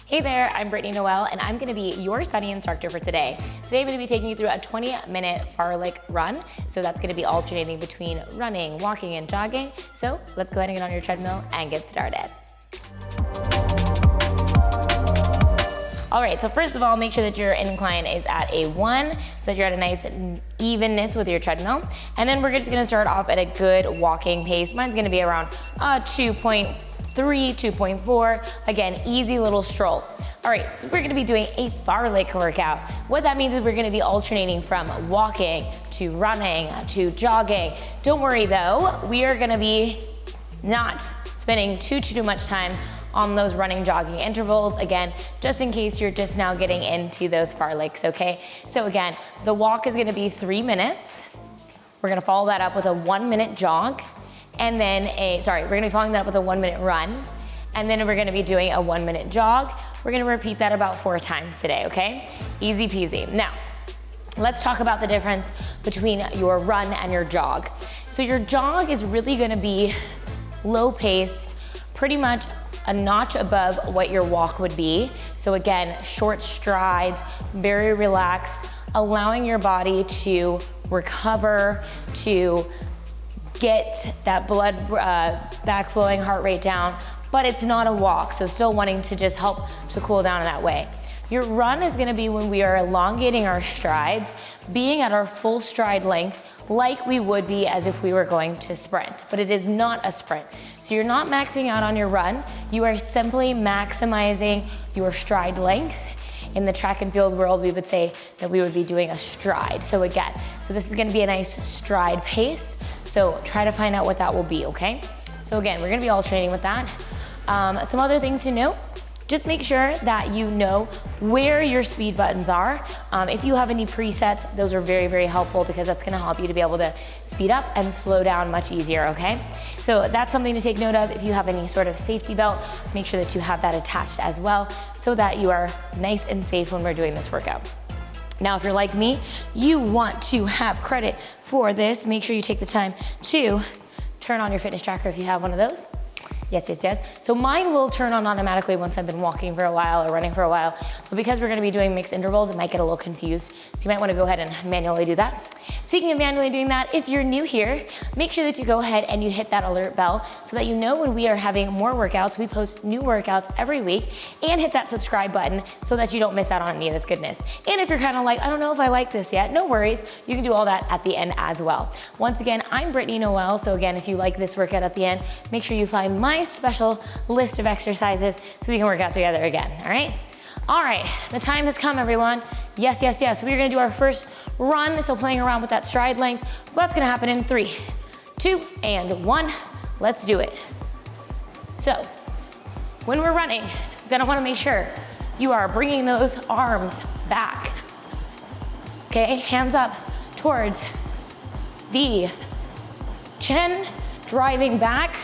Hey there, I'm Brittany Noelle, and I'm gonna be your study instructor for today. Today I'm gonna be taking you through a 20-minute Fartlek run. So that's gonna be alternating between running, walking, and jogging. So let's go ahead and get on your treadmill and get started. All right, so first of all, make sure that your incline is at a 1, so that you're at a nice evenness with your treadmill. And then we're just gonna start off at a good walking pace. Mine's gonna be around 2.3, 2.4. Again, easy little stroll. All right, we're gonna be doing a Fartlek workout. What that means is we're gonna be alternating from walking to running to jogging. Don't worry though, we are gonna be not spending too much time on those running jogging intervals, again, just in case you're just now getting into those Fartleks, okay? So again, the walk is gonna be 3 minutes. We're gonna follow that up with a 1-minute jog, and then we're gonna be following that up with a 1-minute run, and then we're gonna be doing a 1-minute jog. We're gonna repeat that about 4 times today, okay? Easy peasy. Now, let's talk about the difference between your run and your jog. So your jog is really gonna be low paced, pretty much a notch above what your walk would be. So again, short strides, very relaxed, allowing your body to recover, to get that blood backflowing, heart rate down, but it's not a walk, so still wanting to just help to cool down in that way. Your run is gonna be when we are elongating our strides, being at our full stride length like we would be as if we were going to sprint, but it is not a sprint. So you're not maxing out on your run, you are simply maximizing your stride length. In the track and field world, we would say that we would be doing a stride. So again, this is gonna be a nice stride pace, so try to find out what that will be, okay? So again, we're gonna be alternating with that. Some other things to note, just make sure that you know where your speed buttons are. If you have any presets, those are very helpful because that's gonna help you to be able to speed up and slow down much easier, okay? So that's something to take note of. If you have any sort of safety belt, make sure that you have that attached as well so that you are nice and safe when we're doing this workout. Now, if you're like me, you want to have credit for this, make sure you take the time to turn on your fitness tracker if you have one of those. Yes. So mine will turn on automatically once I've been walking for a while or running for a while, but because we're gonna be doing mixed intervals, it might get a little confused. So you might wanna go ahead and manually do that. Speaking of manually doing that, if you're new here, make sure that you go ahead and you hit that alert bell so that you know when we are having more workouts. We post new workouts every week, and hit that subscribe button so that you don't miss out on any of this goodness. And if you're kind of like, I don't know if I like this yet, no worries. You can do all that at the end as well. Once again, I'm Brittany Noelle. So again, if you like this workout at the end, make sure you find my special list of exercises so we can work out together again, all right? All right, the time has come, everyone. Yes. We're gonna do our first run, so playing around with that stride length. That's gonna happen in 3, 2, and 1. Let's do it. So, when we're running, you're gonna wanna make sure you are bringing those arms back. Okay, hands up towards the chin, driving back,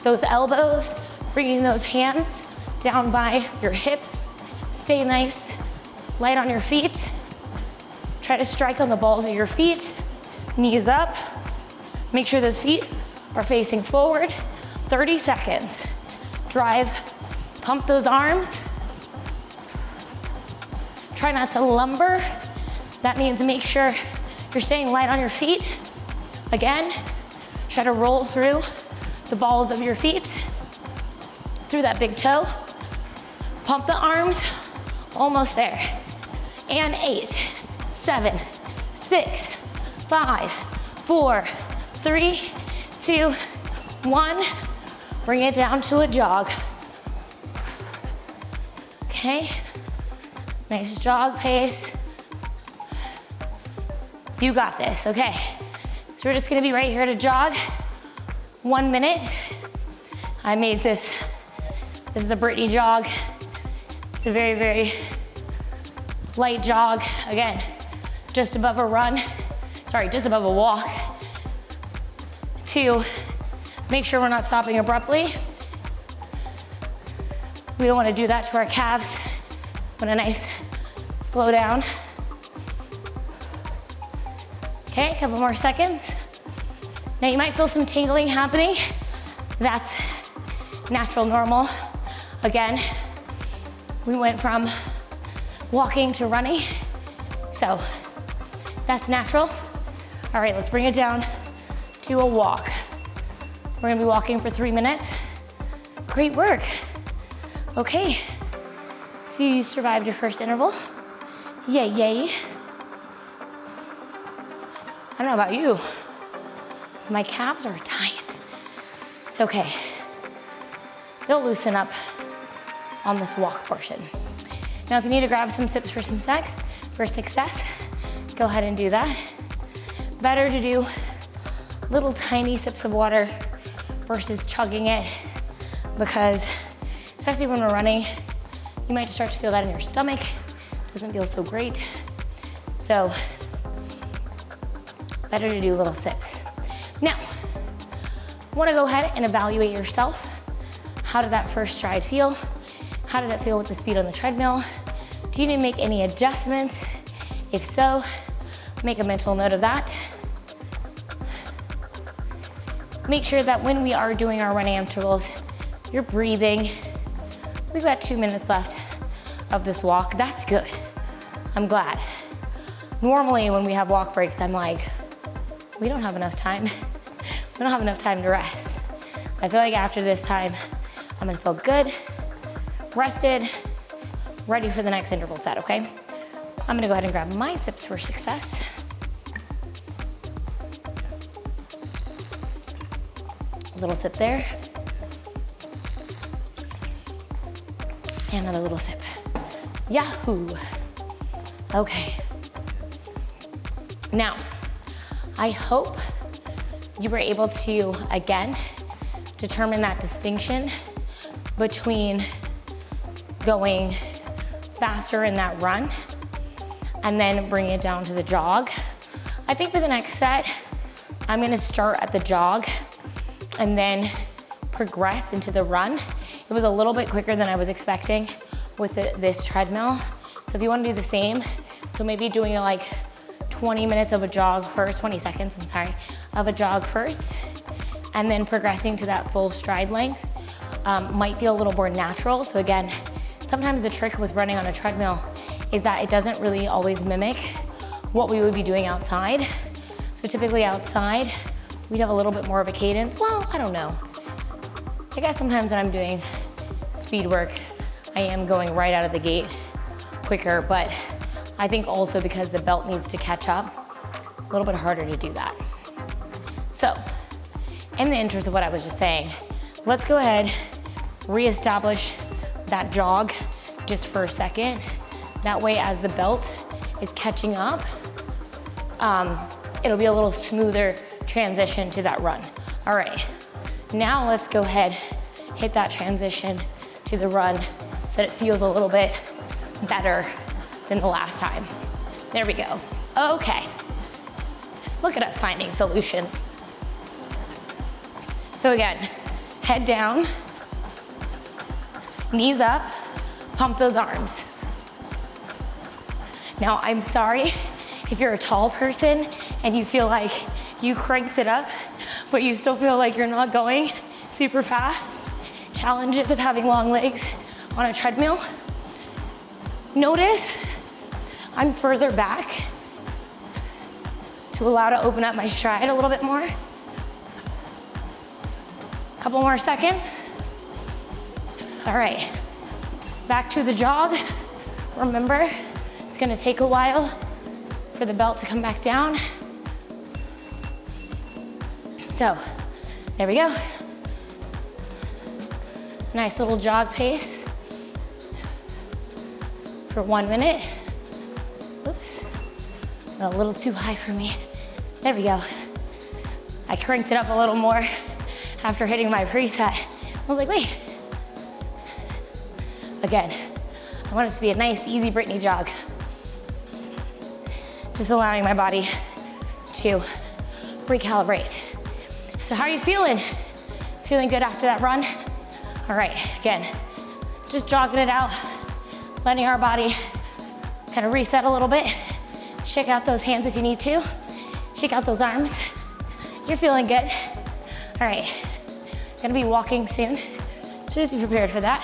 those elbows, bringing those hands down by your hips. Stay nice, light on your feet. Try to strike on the balls of your feet, knees up. Make sure those feet are facing forward. 30 seconds. Drive, pump those arms. Try not to lumber. That means make sure you're staying light on your feet. Again, try to roll through the balls of your feet, through that big toe. Pump the arms, almost there. And 8, 7, 6, 5, 4, 3, 2, 1. Bring it down to a jog. Okay, nice jog pace. You got this, okay. So we're just gonna be right here to jog. 1 minute. I made this is a Brittany jog. It's a very light jog. Again, just above a run. Just above a walk. 2, make sure we're not stopping abruptly. We don't want to do that to our calves. Want a nice slow down. Okay, a couple more seconds. Now you might feel some tingling happening. That's natural, normal. Again, We went from walking to running, so that's natural. All right, let's bring it down to a walk. We're gonna be walking for 3 minutes. Great work. Okay, so you survived your first interval. Yay, yay. I don't know about you, my calves are tight. It's okay. They'll loosen up on this walk portion. Now, if you need to grab some sips for success, go ahead and do that. Better to do little tiny sips of water versus chugging it, because especially when we're running, you might start to feel that in your stomach. Doesn't feel so great. So, better to do little sips. Now, I wanna go ahead and evaluate yourself. How did that first stride feel? How did that feel with the speed on the treadmill? Do you need to make any adjustments? If so, make a mental note of that. Make sure that when we are doing our running intervals, you're breathing. We've got 2 minutes left of this walk. That's good. I'm glad. Normally, when we have walk breaks, I'm like, we don't have enough time. We don't have enough time to rest. I feel like after this time, I'm gonna feel good, rested, ready for the next interval set, okay? I'm gonna go ahead and grab my sips for success. A little sip there. And another little sip. Yahoo! Okay. Now, I hope you were able to, again, determine that distinction between going faster in that run and then bring it down to the jog. I think for the next set, I'm gonna start at the jog and then progress into the run. It was a little bit quicker than I was expecting with this treadmill. So if you wanna do the same, so maybe doing like 20 minutes of a jog first, 20 seconds, I'm sorry, of a jog first, and then progressing to that full stride length might feel a little more natural. So again, sometimes the trick with running on a treadmill is that it doesn't really always mimic what we would be doing outside. So typically outside, we'd have a little bit more of a cadence. Well, I don't know. I guess sometimes when I'm doing speed work, I am going right out of the gate quicker, but I think also because the belt needs to catch up, a little bit harder to do that. So, in the interest of what I was just saying, let's go ahead, reestablish that jog just for a second. That way, as the belt is catching up, it'll be a little smoother transition to that run. All right, now let's go ahead, hit that transition to the run so that it feels a little bit better than the last time. There we go. Okay. Look at us finding solutions. So again, head down, knees up, pump those arms. Now, I'm sorry if you're a tall person and you feel like you cranked it up, but you still feel like you're not going super fast. Challenges of having long legs on a treadmill. Notice I'm further back to allow to open up my stride a little bit more. Couple more seconds. All right, back to the jog. Remember, it's gonna take a while for the belt to come back down. So, there we go. Nice little jog pace for 1 minute. Oops, a little too high for me. There we go. I cranked it up a little more after hitting my preset. I was like, wait. Again, I want it to be a nice, easy Brittany jog. Just allowing my body to recalibrate. So how are you feeling? Feeling good after that run? All right, again, just jogging it out, letting our body kind of reset a little bit. Shake out those hands if you need to. Shake out those arms. You're feeling good. All right, gonna be walking soon, so just be prepared for that.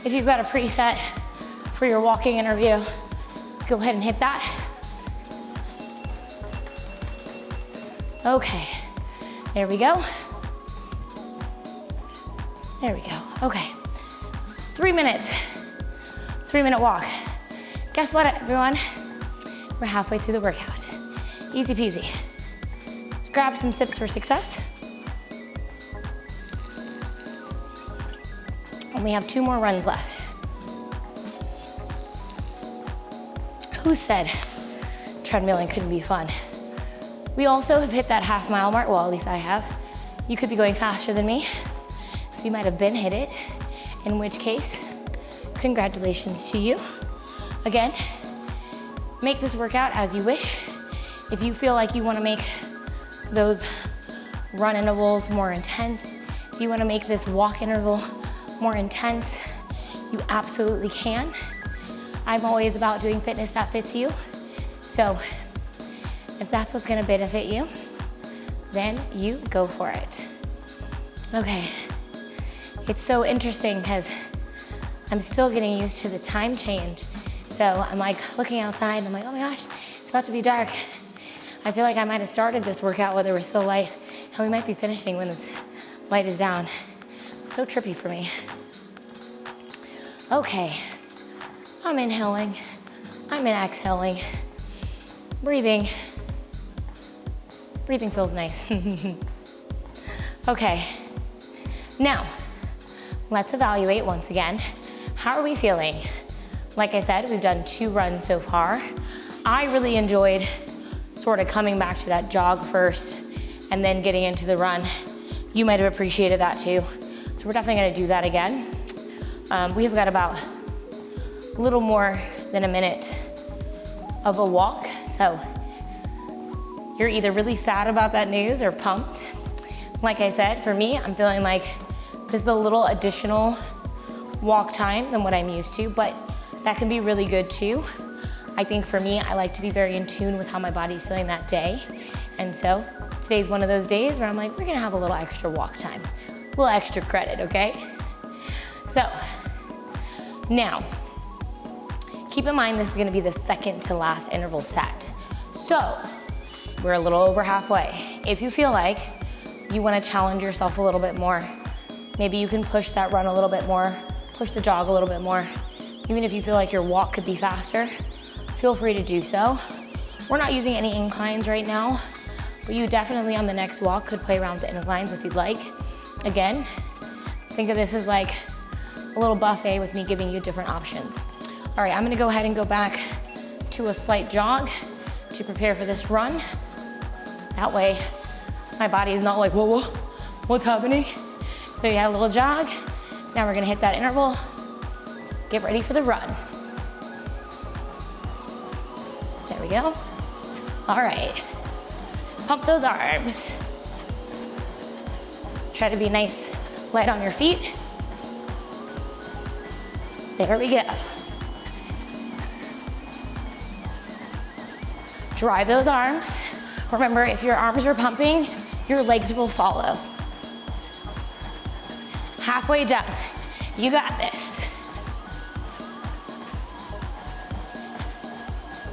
If you've got a preset for your walking interview, go ahead and hit that. Okay, there we go. There we go, okay. 3 minutes, 3-minute walk. Guess what, everyone? We're halfway through the workout. Easy peasy. Let's grab some sips for success. Only have 2 more runs left. Who said treadmilling couldn't be fun? We also have hit that half-mile mark, well, at least I have. You could be going faster than me, so you might have been hit it, in which case, congratulations to you. Again, make this workout as you wish. If you feel like you wanna make those run intervals more intense, if you wanna make this walk interval more intense, you absolutely can. I'm always about doing fitness that fits you. So if that's what's gonna benefit you, then you go for it. Okay, it's so interesting because I'm still getting used to the time change. So I'm like looking outside and I'm like, oh my gosh, it's about to be dark. I feel like I might have started this workout while there was still light, and we might be finishing when the light is down. So trippy for me. Okay, I'm inhaling, I'm exhaling. Breathing feels nice. Okay, now let's evaluate once again. How are we feeling? Like I said, we've done 2 runs so far. I really enjoyed sort of coming back to that jog first and then getting into the run. You might have appreciated that too. So we're definitely gonna do that again. We have got about a little more than a minute of a walk. So you're either really sad about that news or pumped. Like I said, for me, I'm feeling like this is a little additional walk time than what I'm used to, but that can be really good too. I think for me, I like to be very in tune with how my body's feeling that day. And so today's one of those days where I'm like, we're gonna have a little extra walk time, a little extra credit, okay? So now, keep in mind this is gonna be the second to last interval set. So we're a little over halfway. If you feel like you wanna challenge yourself a little bit more, maybe you can push that run a little bit more, push the jog a little bit more. Even if you feel like your walk could be faster, feel free to do so. We're not using any inclines right now, but you definitely on the next walk could play around with the inclines if you'd like. Again, think of this as like a little buffet with me giving you different options. All right, I'm gonna go ahead and go back to a slight jog to prepare for this run. That way, my body is not like, whoa, what's happening? So you had a little jog. Now we're gonna hit that interval. Get ready for the run. There we go. All right, pump those arms. Try to be nice, light on your feet. There we go. Drive those arms. Remember, if your arms are pumping, your legs will follow. Halfway done. You got this.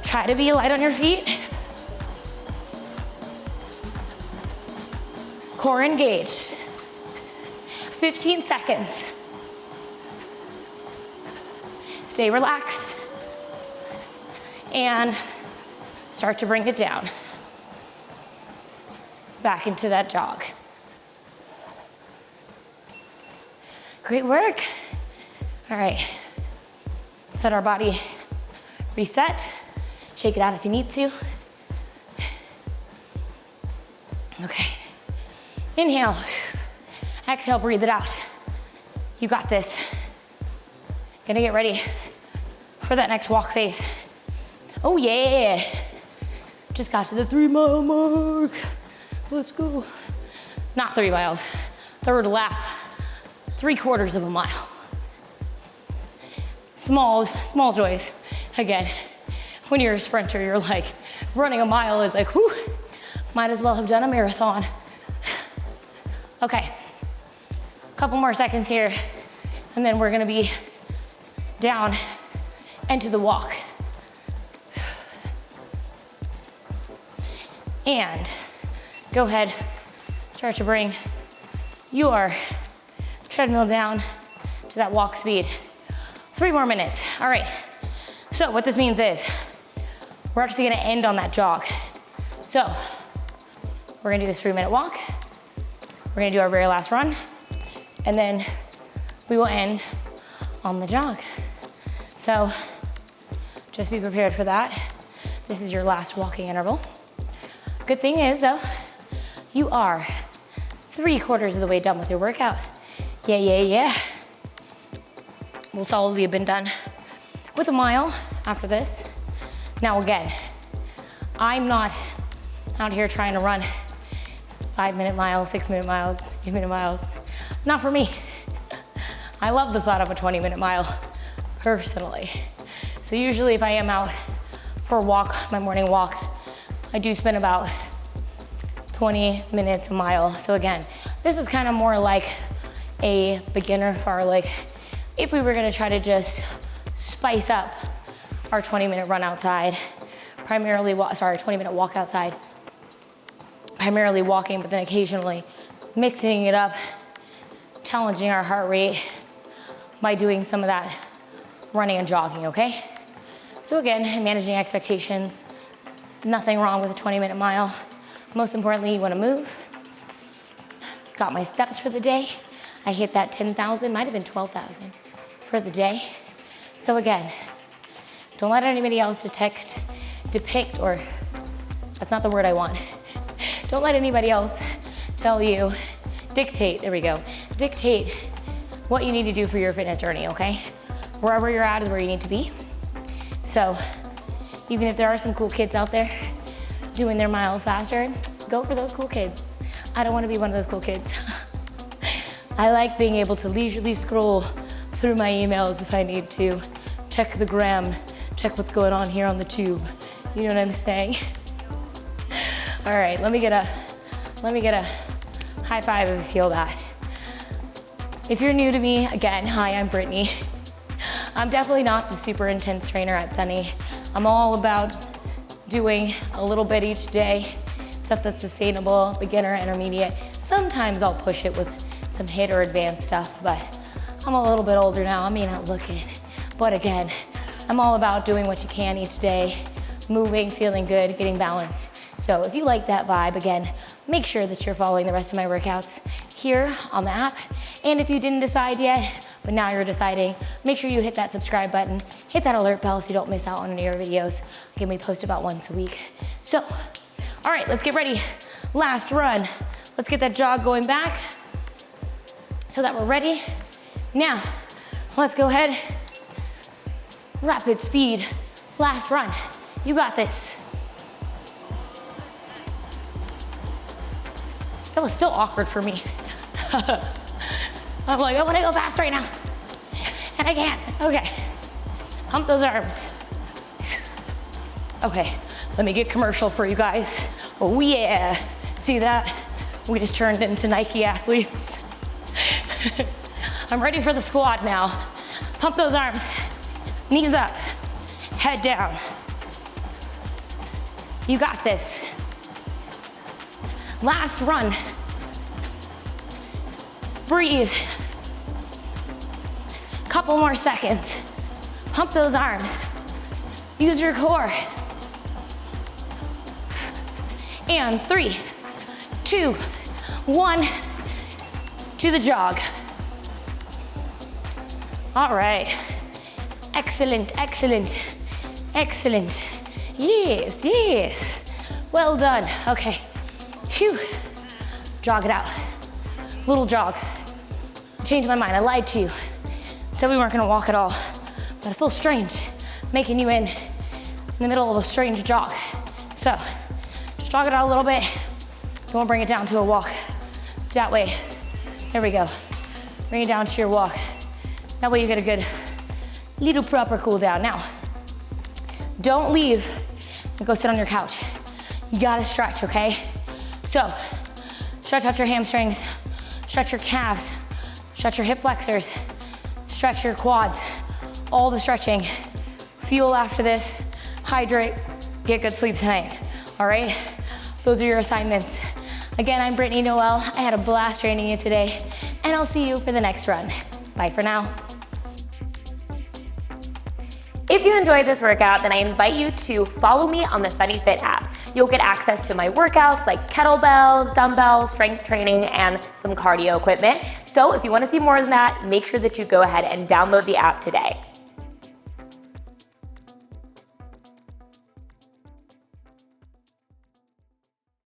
Try to be light on your feet. Core engaged. 15 seconds. Stay relaxed. And start to bring it down. Back into that jog. Great work. All right. Let our body reset. Shake it out if you need to. Okay. Inhale. Exhale, breathe it out. You got this. Gonna get ready for that next walk phase. Oh yeah. Just got to the 3-mile mark. Let's go. Not 3 miles. Third lap. 3/4 of a mile. Small joys. Again, when you're a sprinter, you're like, running a mile is like, whew, might as well have done a marathon. Okay, couple more seconds here, and then we're gonna be down and to the walk. And go ahead, start to bring your treadmill down to that walk speed. 3 more minutes. All right, so what this means is we're actually gonna end on that jog. So we're gonna do this 3-minute walk. We're gonna do our very last run, and then we will end on the jog. So just be prepared for that. This is your last walking interval. Good thing is though, you are 3/4 of the way done with your workout. Yeah, yeah, yeah. We'll solidly have been done with a mile after this. Now again, I'm not out here trying to run 5-minute miles, 6-minute miles, 8-minute miles. Not for me. I love the thought of a 20-minute mile, personally. So usually if I am out for a walk, my morning walk, I do spend about 20 minutes a mile. So again, this is kind of more like a beginner Fartlek if we were gonna try to just spice up our 20-minute run outside, primarily, 20-minute walk outside, primarily walking, but then occasionally mixing it up, challenging our heart rate by doing some of that running and jogging, okay? So again, managing expectations, nothing wrong with a 20-minute mile. Most importantly, you wanna move. Got my steps for the day. I hit that 10,000, might have been 12,000 for the day. So again, don't let anybody else depict, or that's not the word I want. Don't let anybody else tell you, dictate what you need to do for your fitness journey, okay? Wherever you're at is where you need to be. So even if there are some cool kids out there doing their miles faster, go for those cool kids. I don't want to be one of those cool kids. I like being able to leisurely scroll through my emails if I need to, check the gram, check what's going on here on the tube. You know what I'm saying? All right, let me get a high five if you feel that. If you're new to me, again, hi, I'm Brittany. I'm definitely not the super intense trainer at Sunny. I'm all about doing a little bit each day, stuff that's sustainable, beginner, intermediate. Sometimes I'll push it with some HIIT or advanced stuff, but I'm a little bit older now. I may not look it, but again, I'm all about doing what you can each day, moving, feeling good, getting balanced. So if you like that vibe, again, make sure that you're following the rest of my workouts here on the app. And if you didn't decide yet, but now you're deciding, make sure you hit that subscribe button, hit that alert bell so you don't miss out on any of our videos. Again, we post about once a week. So, all right, let's get ready. Last run. Let's get that jog going back so that we're ready. Now, let's go ahead. Rapid speed, last run. You got this. That was still awkward for me. I'm like, I wanna go fast right now. And I can't, okay. Pump those arms. Okay, let me get commercial for you guys. Oh yeah, see that? We just turned into Nike athletes. I'm ready for the squat now. Pump those arms, knees up, head down. You got this. Last run. Breathe. Couple more seconds. Pump those arms. Use your core. And 3, 2, 1, to the jog. All right. Excellent, excellent, excellent. Yes, yes. Well done. Okay. Phew. Jog it out. Little jog. I changed my mind. I lied to you. Said we weren't gonna walk at all, but I feel strange making you in the middle of a strange jog. So just jog it out a little bit. Then we'll bring it down to a walk. That way. There we go. Bring it down to your walk. That way you get a good little proper cool down. Now, don't leave and go sit on your couch. You gotta stretch, okay? So, stretch out your hamstrings, stretch your calves, stretch your hip flexors, stretch your quads. All the stretching fuel after this, hydrate, get good sleep tonight, all right? Those are your assignments. Again, I'm Brittany Noelle. I had a blast training you today, and I'll see you for the next run. Bye for now. If you enjoyed this workout, then I invite you to follow me on the SunnyFit app. You'll get access to my workouts like kettlebells, dumbbells, strength training, and some cardio equipment. So if you want to see more than that, make sure that you go ahead and download the app today.